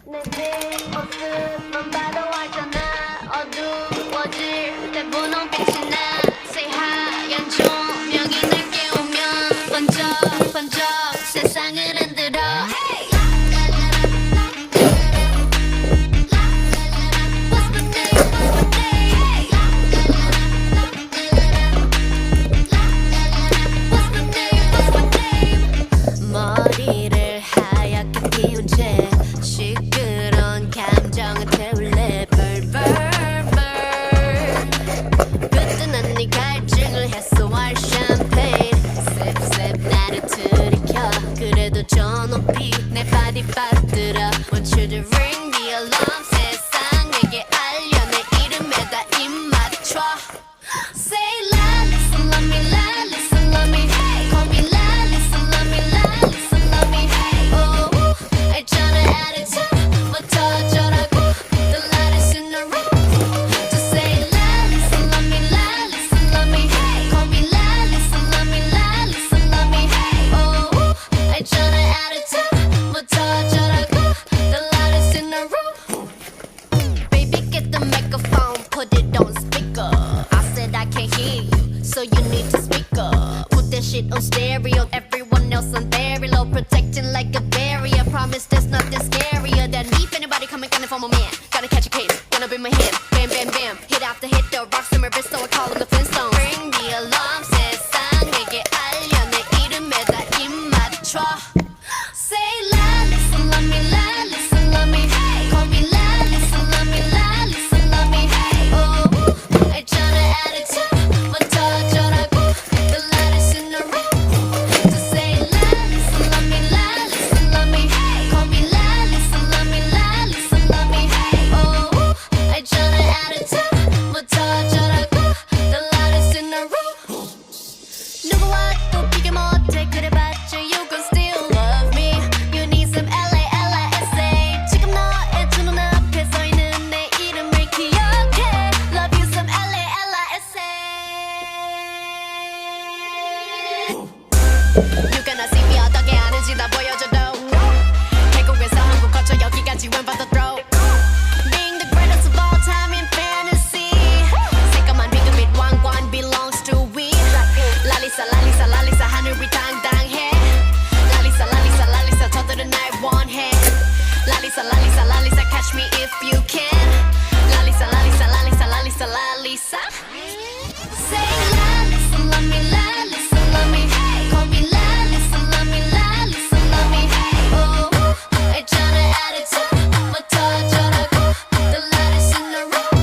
내 뒷모습만 봐도 알잖아. 어두워질 때 분홍빛이 나. 새하얀 조명이 날 깨우면 번쩍번쩍 세상을 흔들어. 머리를 하얗게 띄운 채 시끄러운 감정을 태울래. 그때는 네 갈증을 해소할 샴페인 셉셉 나를 들이켜. 그래도 저 높이 내 바디 빠뜨려. Want you to ring the alarm. 세상 내게 알려 내 이름에다 입 맞춰. Say LALISA love me, LALISA love me. Call me LALISA love me, LALISA love me. Oh, 알잖아 attitude부터 어쩌라고. The loudest in the room. Just say LALISA love me, LALISA love me. Call me LALISA love me, LALISA love me. Oh, 알잖아 attitude부터 어쩌라고. The loudest in the room. Baby, get the microphone, put it on speaker. I said I can't hear you, so you need to speak up. Put that shit on stereo, everyone else on very low, protecting like a barrier. Promise there's nothing scarier than me. If anybody coming for my man, gotta catch a case, gonna be my hit. Bam, bam, bam, hit after hit, the rocks in my wrist, so I call them the Flintstones. Ring the alarm, 세상 내게 알려 내 이름에다 입 맞춰. Say LALISA love me, LALISA love me. Call me LALISA love me, LALISA love me. Oh, 알잖아 attitude부터 어쩌라고. The loudest in the room. Just say LALISA love me, LALISA love me. Call me LALISA love me, LALISA love me. Oh, 알잖아 attitude부터 어쩌라고. The loudest in the room. 누구와도 비교 못해 그래봤자 you gon' still love me. You need some LALISA. 지금 너의 두 눈앞에 서 있는 내 이름을 기억해. Love you some LALISA. You gonna see me 어떻게 하는지 다 보여줘도. 태국에서 한국 거쳐 여기까지 when but the throw. Being the greatest of all time in fantasy. 새까만 비그빛 왕관 belongs to we. LALISA LALISA LALISA 하늘이 당당해. LALISA LALISA LALISA 저들은 날 원해. LALISA LALISA LALISA catch me if you can. LALISA LALISA LALISA LALISA LALISA. Say LALISA love me, LALISA love me. Call me LALISA love me, LALISA love me. Oh, 알잖아 attitude부터 어쩌라고. The loudest in the room.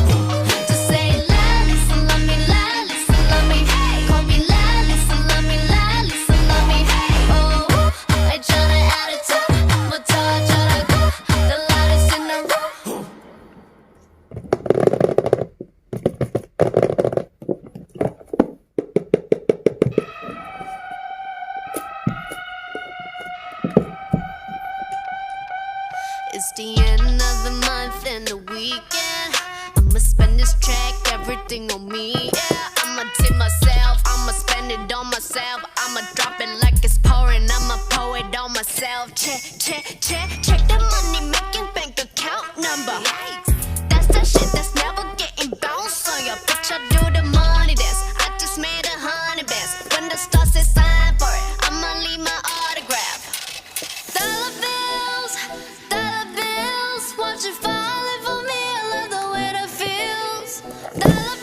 Just say LALISA love me, LALISA love me. Call me LALISA love me, LALISA love me. Oh, 알잖아 attitude부터 어쩌라고. The loudest in the room. It's the end of the month and the weekend. I'ma spend this track, everything on me. Yeah, I'ma tip myself, I'ma spend it on myself. I'ma drop it like it's pouring, I'ma pour it on myself. Check the money making bank account number. That's the shit that's never getting bounced on your bitch. I do the money dance. I just made 100 bands. When the stars say sign for it, I'ma leave my autograph. Dollar bills, watch it falling for me. I love the way that feels. Dollar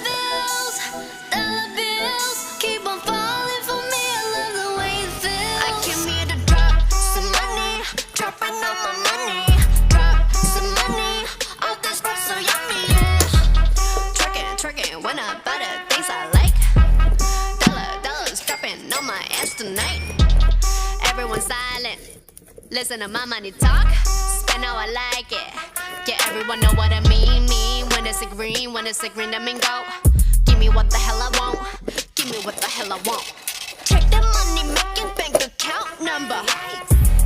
bills, keep on falling for me. I love the way it feels. I came here to drop some money, dropping all my money. Drop some money, all this stuff so yummy. Yeah. Twerking when I buy the things I like. Dollars dropping on my ass tonight. Everyone silent. Listen to my money talk, spend how I like it. Yeah, everyone know what I mean. When it's a green, that mean go. Give me what the hell I want. Give me what the hell I want. Check the money making bank account number.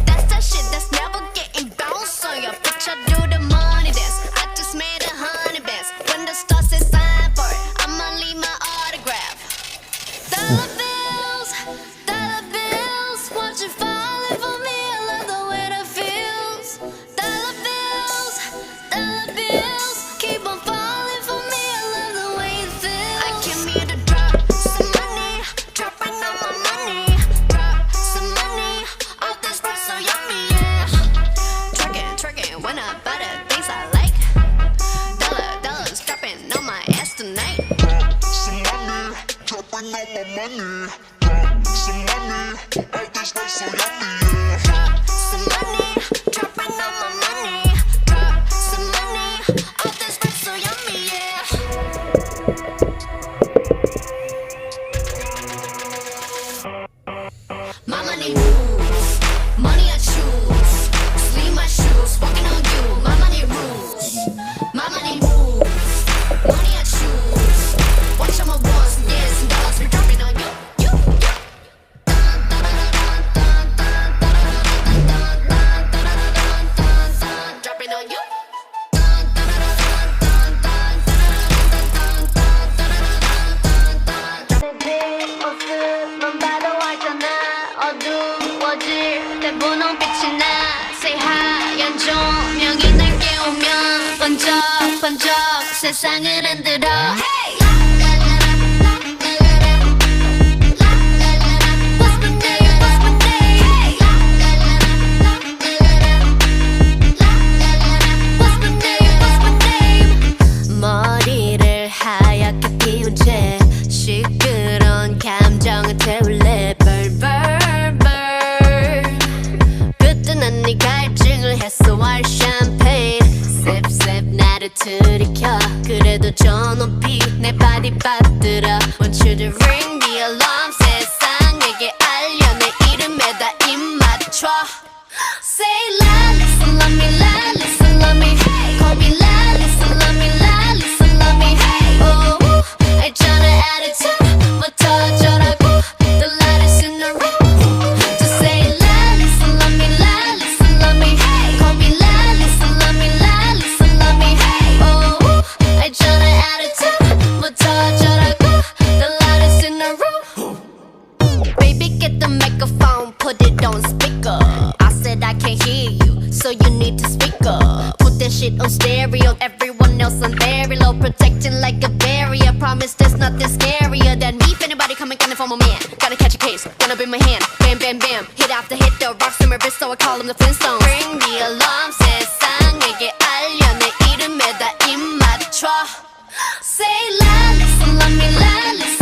That's the shit that's never getting bounced on your bitch. I do the money dance. I just made 100 bands. When the stars say sign for it, I'ma leave my autograph. Dollar bills, watch it falling for me. Dropping all my money, drop some money. All this rice so yummy, yeah. Drop some money, dropping all my money. Drop some money, all this rice so yummy, yeah. My money moves, money I choose. Sleeve my shoes, walking on you. My money rules, my money moves, money I choose. Watch all my ones and years and dollars be dropping on you, you, you. Dropping on you. 내 모습만 봐도 알잖아. 어두워질 때 분홍빛이 나. 새하얀 조명이 날 깨우면 번쩍번쩍 세상을 흔들어. Hey! What's my name? What's my name? What's my name? What's my name? 머리를 하얗게 피운 채 시끄러운 감정을 태울래. Burn burn burn. 그때는 네 갈증을 해소할 샴페인. Sip sip 나를 들이켜. 그래도 저 높이 내 발이 빠뜨려. Want you to ring the alarm. 세상에게 알려 내 이름에다 입 맞춰. Say LALISA love me, LALISA love me. Call me LALISA love me, LALISA love me. Oh, 있잖아 attitude 뭐 터져라고. The lightest in the room. Just say LALISA love me, LALISA love me. Call me LALISA love me, LALISA love me. Oh, 있잖아 attitude 뭐 터져라고. The lightest in the room. Baby get the microphone, put it on speaker. I said I can't hear you, so you need to speak up. Put that shit on stereo, everyone else on very low. Protecting like a barrier, promise there's nothing scarier than me. If anybody coming for my man, gotta catch a case, gonna be my hand. Bam bam bam, hit after hit, the rocks in my wrist, so I call them the Flintstones. Ring the alarm, 세상에게 알려 내 이름에다 입 맞춰. Say LALISA love me, LALISA